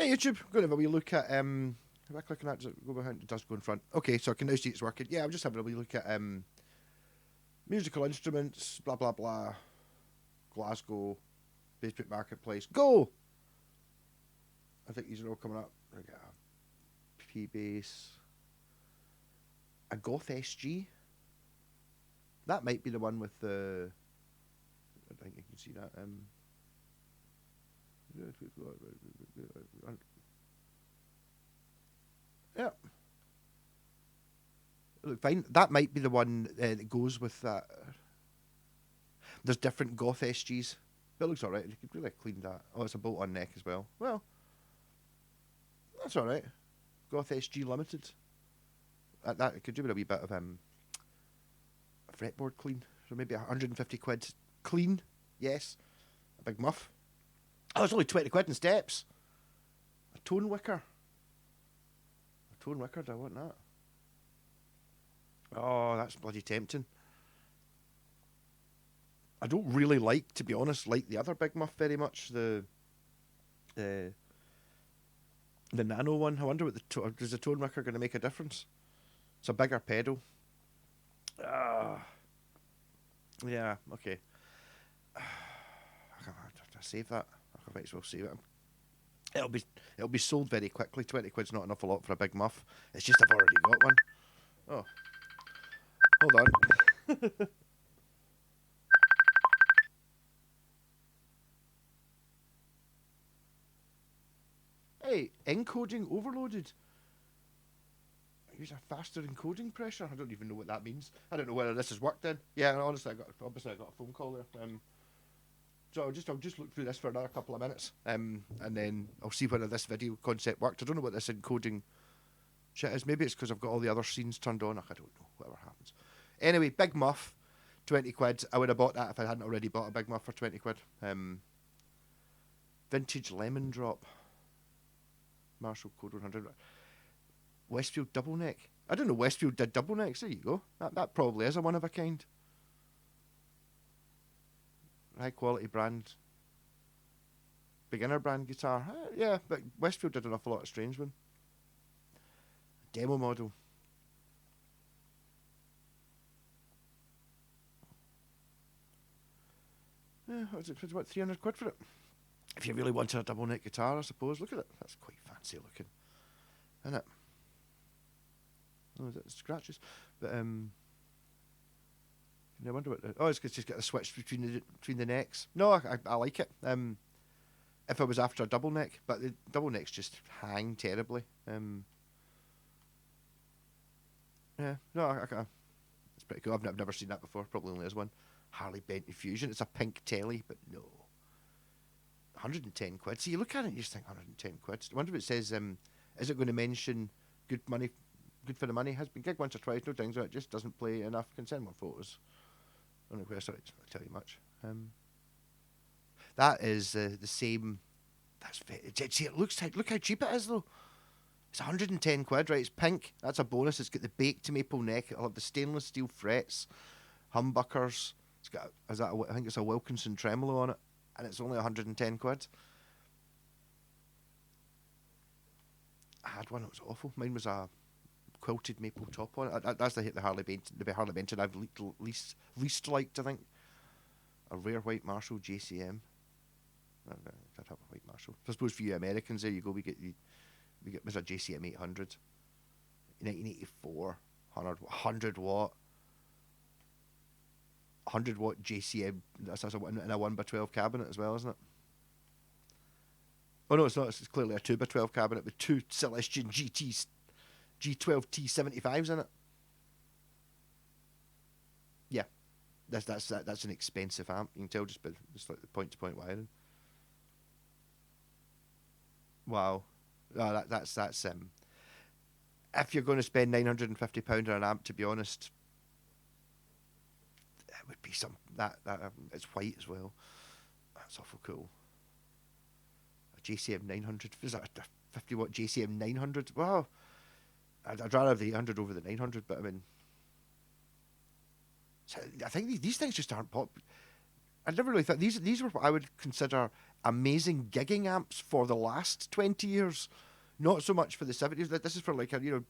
Hey YouTube, going to have a wee look at If I click on that, does it go behind? It does go in front. Okay, so I can now see it's working. Yeah, I'm just having a wee look at musical instruments, blah blah blah. Glasgow, Facebook Marketplace. Go! I think these are all coming up. I got a P bass. A Goth SG. That might be the one with the I think you can see that. Yeah. Look, fine. That might be the one that goes with that. There's different Goth SGs. But it looks alright. You could really clean that. Oh, it's a bolt-on neck as well. Well, that's alright. Goth SG Limited. That it could do with a wee bit of a fretboard clean. So maybe 150 quid clean. Yes. A big muff. Oh, it's only 20 quid in steps. A tone wicker. A tone wicker, do I want that? Oh, that's bloody tempting. I don't really like, to be honest, like the other big muff very much. The nano one. I wonder what is the tone wicker going to make a difference? It's a bigger pedal. Yeah, okay. I save that. I might as well save it. It'll be sold very quickly. 20 quid's not an awful lot for a big muff. It's just I've already got one. Oh, hold on. Hey, encoding overloaded. Use a faster encoding pressure. I don't even know what that means. I don't know whether this has worked then. Yeah, honestly, I got a phone call there. So I'll just look through this for another couple of minutes, and then I'll see whether this video concept worked. I don't know what this encoding shit is. Maybe it's because I've got all the other scenes turned on. I don't know. Whatever happens. Anyway, big muff, 20 quid. I would have bought that if I hadn't already bought a big muff for 20 quid. Vintage lemon drop. Marshall Code 100. Westfield double neck. I don't know Westfield did double necks. There you go. That probably is a one of a kind. High quality brand. Beginner brand guitar. Yeah, but Westfield did an awful lot of strange one. Demo model. Yeah, it's about 300 quid for it. If you really wanted a double neck guitar, I suppose. Look at it. That's quite fancy looking. Isn't it? Oh, is it scratches? But I wonder what. It's just got a switch between the necks. No, I like it. If I was after a double neck, but the double necks just hang terribly. Yeah, no, it's pretty cool. I've never seen that before. Probably only as one. Harley Bentley Fusion. It's a pink telly, but no. 110 quid. So you look at it and you just think 110 quid. I wonder if it says, is it going to mention good for the money? Has been gigged once or twice, no dings on it, just doesn't play enough. Can send more photos. Only question, I'll tell you much. That is the same. See, it looks like, look how cheap it is though. It's 110 quid, right? It's pink. That's a bonus. It's got the baked maple neck. It'll have the stainless steel frets, humbuckers. It's got, I think it's a Wilkinson tremolo on it. And it's only 110 quid. I had one that was awful. Mine was a quilted maple top on it. That's the Harley Benton I've least liked, I think. A rare white Marshall JCM. I did have a white Marshall. I suppose for you Americans, there you go. We get was a JCM 800, 1984, 100 watt. 100-watt JCM. That's in a 1x12 cabinet as well, isn't it? Oh no, it's not. It's clearly a 2x12 cabinet with two Celestion G12T75s in it. Yeah, that's an expensive amp. You can tell just by like the point-to-point wiring. Wow, that's if you're going to spend £950 on an amp, to be honest. It would be some that it's white as well. That's awful cool. A JCM 900. Is that a 50-watt JCM 900? Wow. I'd rather have the 800 over the 900, but I mean, I think these things just aren't pop. I never really thought these were what I would consider amazing gigging amps for the last 20 years. Not so much for the 70s. This is for like a, you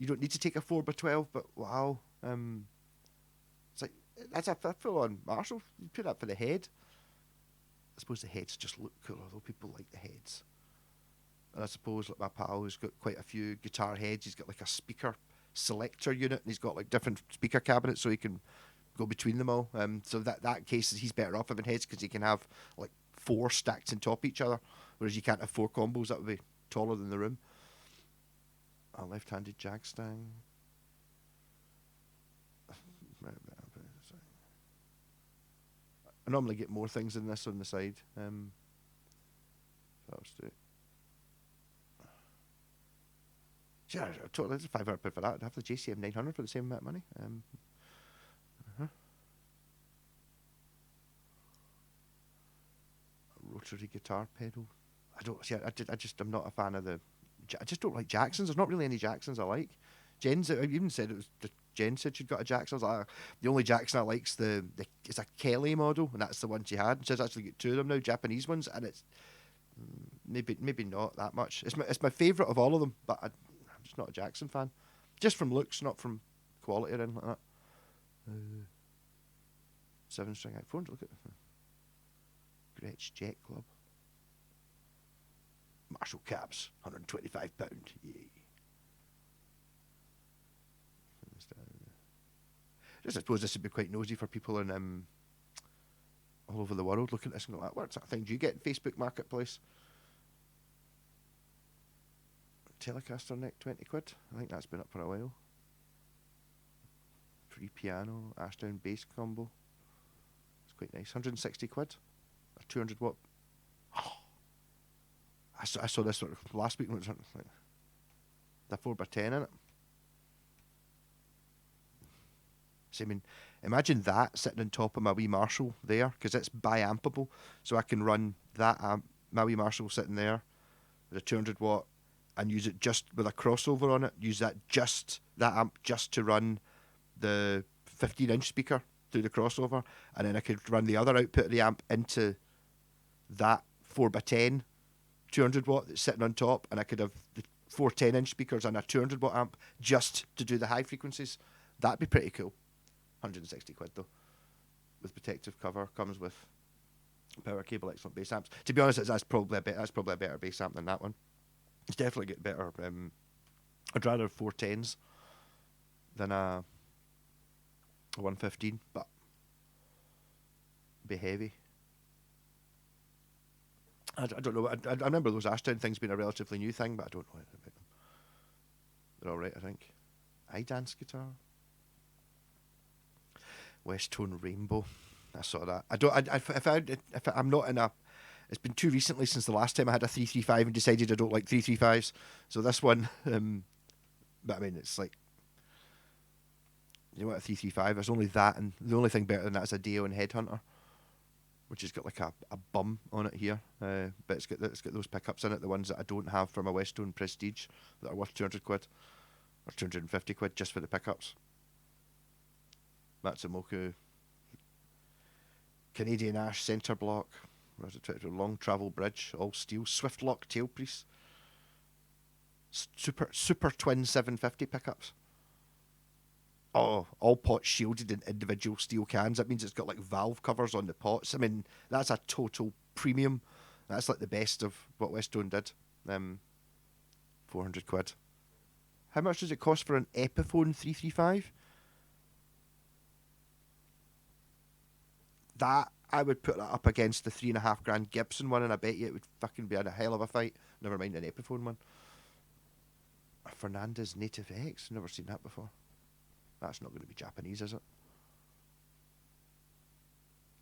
don't need to take a 4x12, but wow. It's like, that's a full on Marshall. You put that for the head. I suppose the heads just look cooler, though. People like the heads. And I suppose like my pal who's got quite a few guitar heads, he's got like a speaker selector unit, and he's got like different speaker cabinets so he can go between them all. So that case he's better off having heads because he can have like four stacked on top of each other, whereas you can't have four combos. That would be taller than the room. A left-handed jag stang. I normally get more things than this on the side. So I'll just do it. Yeah, totally. That's £500 for that. I'd have the JCM 900 for the same amount of money. Rotary guitar pedal. I don't see. I'm not a fan of the. I just don't like Jacksons. There's not really any Jacksons I like. Jen's. I even said it was. Jen said she'd got a Jackson. I was like, the only Jackson I like's it's a Kelly model, and that's the one she had. And she's actually got two of them now, Japanese ones, and it's maybe not that much. It's my favourite of all of them, but I'm just not a Jackson fan. Just from looks, not from quality or anything like that. 7-string headphones. Look at Gretsch Jet Club. Marshall cabs, £125. Yay. Just I suppose this would be quite nosy for people in all over the world looking at this and go, what sort of thing do you get in Facebook Marketplace? Telecaster neck, 20 quid. I think that's been up for a while. Free piano, Ashdown bass combo. It's quite nice. 160 quid. A 200 watt. Oh. I saw this sort of last week when it was like the 4x10 in it. So I mean, imagine that sitting on top of my wee Marshall there, because it's bi-ampable, so I can run that amp, my wee Marshall sitting there with a 200 watt, and use it just with a crossover on it. Use that amp just to run the 15-inch speaker through the crossover, and then I could run the other output of the amp into that 4x10 200 watt that's sitting on top, and I could have the 4 10-inch speakers and a 200 watt amp just to do the high frequencies. That'd be pretty cool. 160 quid though, with protective cover, comes with power cable, excellent bass amps. To be honest, that's probably a better bass amp than that one. It's definitely get better. I'd rather 410s than a 115, but be heavy. I don't know. I remember those Ashdown things being a relatively new thing, but I don't know anything about them. They're all right, I think. iDance guitar. West Tone Rainbow. I saw that. I'm not in a. It's been too recently since the last time I had a 335 and decided I don't like 335s. So this one, but I mean, it's like, you know what, a 335. There's only that, and the only thing better than that is a Deo and Headhunter, which has got like a bum on it here, but it's got those pickups in it, the ones that I don't have for my Westone Prestige that are worth 200 quid or 250 quid just for the pickups. Matsumoku Canadian Ash centre block, long travel bridge, all steel, Swift lock tailpiece, super twin 750 pickups. Oh, all pots shielded in individual steel cans. That means it's got like valve covers on the pots. I mean, that's a total premium. That's like the best of what Westone did. 400 quid. How much does it cost for an Epiphone 335? That, I would put that up against the $3,500 Gibson one, and I bet you it would fucking be a hell of a fight. Never mind an Epiphone one. A Fernandez Native X. Never seen that before. That's not going to be Japanese, is it?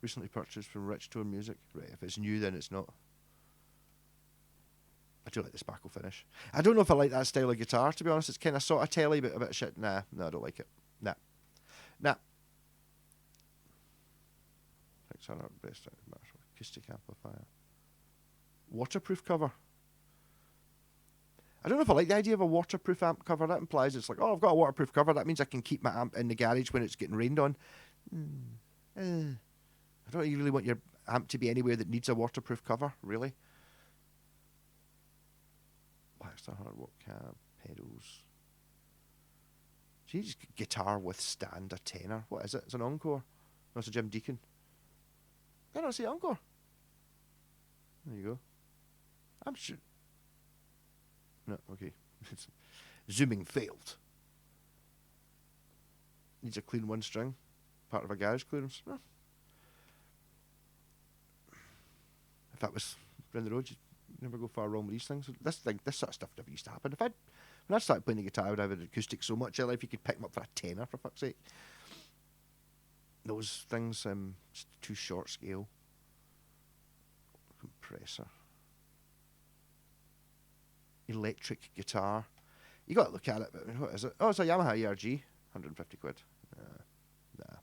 Recently purchased from Rich Tone Music. Right, if it's new, then it's not. I do like the sparkle finish. I don't know if I like that style of guitar, to be honest. It's kind of sort of telly, but a bit of shit. No, I don't like it. Nah. Best acoustic amplifier. Waterproof cover. I don't know if I like the idea of a waterproof amp cover. That implies it's like, oh, I've got a waterproof cover. That means I can keep my amp in the garage when it's getting rained on. I don't really want your amp to be anywhere that needs a waterproof cover, really. Blackstar hardwood cab, pedals. Jeez, guitar with stand, a tenor. What is it? It's an Encore. No, it's a Jim Deacon. I don't see Encore. There you go. I'm sure. No, okay. Zooming failed. Needs a clean one string. Part of a garage clearance. Well, if that was down the road, you'd never go far wrong with these things. This sort of stuff never used to happen. When I started playing the guitar, I would have an acoustic so much. If you could pick them up for a tenner, for fuck's sake. Those things, just too short scale. Compressor. Electric guitar. You got to look at it, but what is it? Oh, it's a Yamaha ERG. 150 quid. Nah.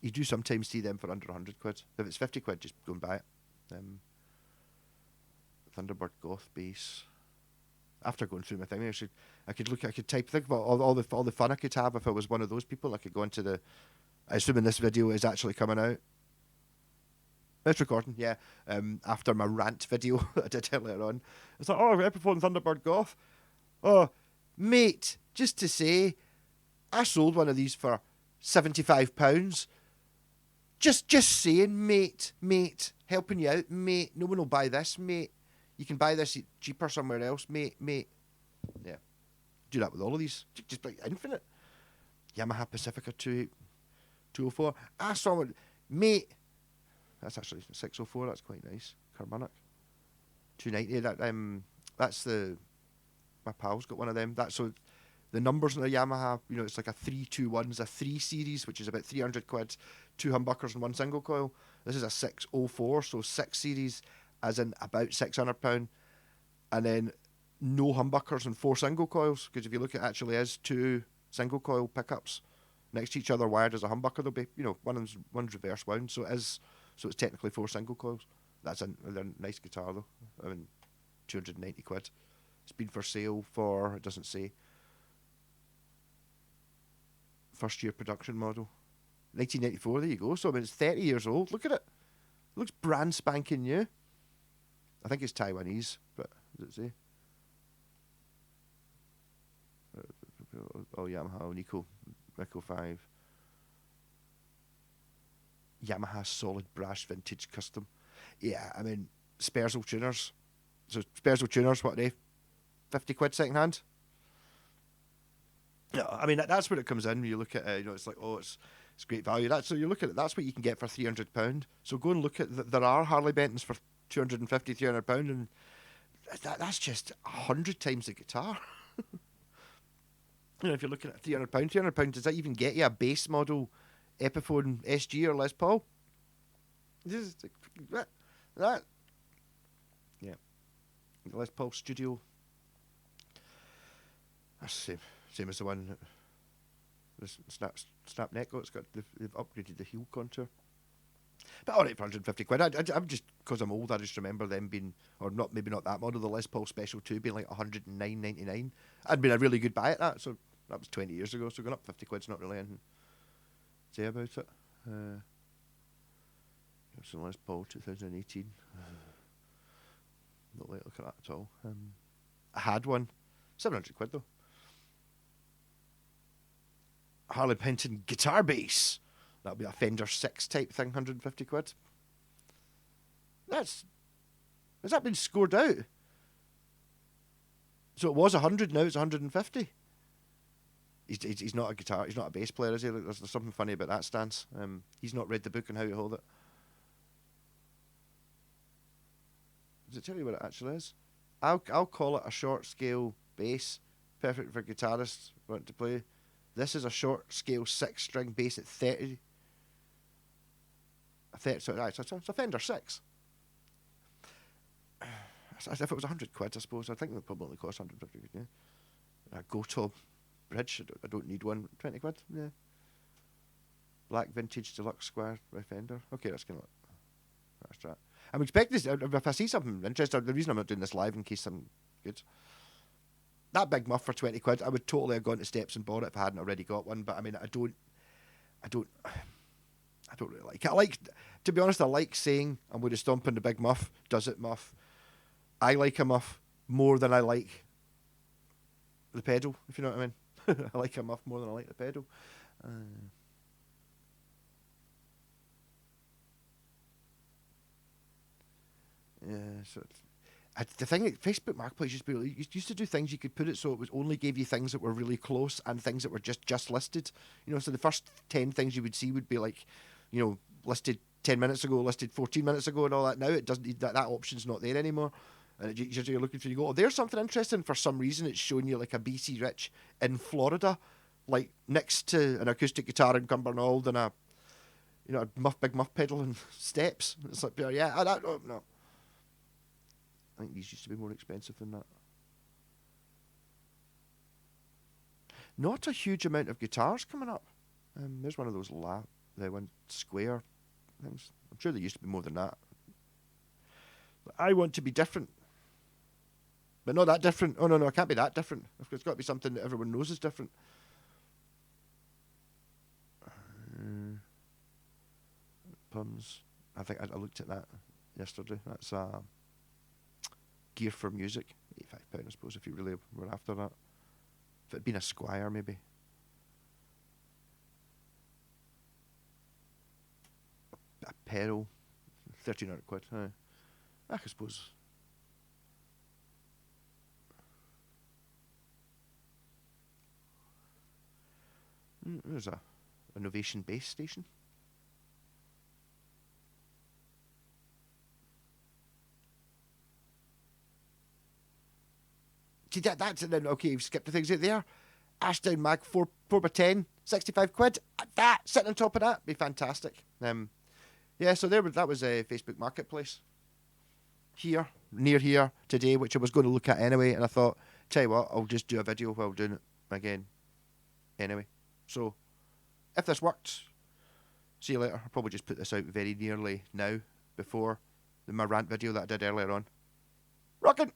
You do sometimes see them for under 100 quid. If it's 50 quid, just go and buy it. Thunderbird Goth bass. After going through my thing, I could think about all the fun I could have if I was one of those people. I could go into I assume this video is actually coming out. It's recording, yeah. After my rant video that I did earlier on. It's like, oh, Epiphone Thunderbird Goth. Oh, mate, just to say, I sold one of these for £75. Just saying, mate, helping you out, mate. No one will buy this, mate. You can buy this cheaper somewhere else, mate. Yeah. Do that with all of these. Just like infinite. Yamaha Pacifica 204. I saw one, mate. That's actually 604. That's quite nice. Carbonic. 290. That's my pal's got one of them. So the numbers in the Yamaha, it's like a 321 is a 3 series, which is about 300 quid, 2 humbuckers and 1 single coil. This is a 604, so 6 series as in about £600, and then no humbuckers and 4 single coils, because if you look, it actually is 2 single coil pickups next to each other wired as a humbucker. There'll be, one's reverse wound, so it's technically 4 single coils. They're a nice guitar though. 290 quid. It's been for sale for, it doesn't say, first year production model, 1994. There you go. So it's 30 years old. Look at it. It looks brand spanking new. I think it's Taiwanese, but does it say? Oh, Yamaha Nico 5. Yamaha solid brass vintage custom. Yeah, Sperzel tuners. So Sperzel tuners, what are they? 50 quid second hand? Yeah, that's where it comes in. When you look at it, it's like, oh, it's great value. So you look at it, that's what you can get for £300. So go and look at, there are Harley Bentons for £250, £300, and that's just 100 times the guitar. If you're looking at £300, does that even get you a base model Epiphone SG or Les Paul? Just that. Yeah. The Les Paul Studio. That's the same as the one. The snap neck. Oh, they've upgraded the heel contour. But alright, for 150 quid. I'm just, because I'm old, I just remember them being, or not, maybe not that model, the Les Paul Special 2 being like 109.99. I'd been a really good buy at that, so that was 20 years ago, so going up 50 quid's not really anything to say about it. So Les Paul 2018. Not like look at that at all. I had one. 700 quid though. Harley Benton guitar bass. That'll be a Fender 6 type thing, 150 quid. Has that been scored out? So it was 100, now it's 150. He's not a guitar, he's not a bass player, is he? There's something funny about that stance. He's not read the book on how to hold it. Does it tell you what it actually is? I'll call it a short scale bass, perfect for guitarists wanting to play. This is a short scale 6 string bass at 30. So it's a Fender 6. If it was 100 quid, I suppose, I think it would probably cost 150 quid, yeah. A Gotob bridge, I don't need one. 20 quid, yeah. Black vintage deluxe square by Fender. Okay, that's kind of that's that. I'm expecting this, if I see something interesting, the reason I'm not doing this live in case something good. That big muff for 20 quid, I would totally have gone to Steps and bought it if I hadn't already got one, but I I don't really like it. I like, to be honest, I like saying I'm going to stomp on the big muff. Does it muff? I like a muff more than I like the pedal, if you know what I mean. I like a muff more than I like the pedal. Uh, yeah, so the thing, Facebook Marketplace used to do things you could put it so it was only gave you things that were really close and things that were just listed. You know, so the first 10 things you would see would be like, listed 10 minutes ago, listed 14 minutes ago, and all that. Now it doesn't that option's not there anymore. And you're looking for, you go, oh, there's something interesting. For some reason, it's showing you like a BC Rich in Florida, like next to an acoustic guitar in Cumbernauld and a big muff pedal and steps. It's like, yeah, I don't know. I think these used to be more expensive than that. Not a huge amount of guitars coming up. There's one of those the one square things. I'm sure there used to be more than that. But I want to be different, but not that different. Oh no, I can't be that different. It's got to be something that everyone knows is different. Puns. I think I looked at that yesterday. That's gear for music. £85, I suppose, if you really were after that. If it had been a Squire, maybe. A Peril, 1,300 quid. I suppose. There's a Innovation base station. See, that's then okay. You've skipped the things out there. Ashdown Mag 4x10, 65 quid. That sitting on top of that be fantastic. Yeah. So that was a Facebook Marketplace here, near here today, which I was going to look at anyway. And I thought, tell you what, I'll just do a video while doing it again. Anyway, so if this worked, see you later. I'll probably just put this out very nearly now before my rant video that I did earlier on. Rockin'!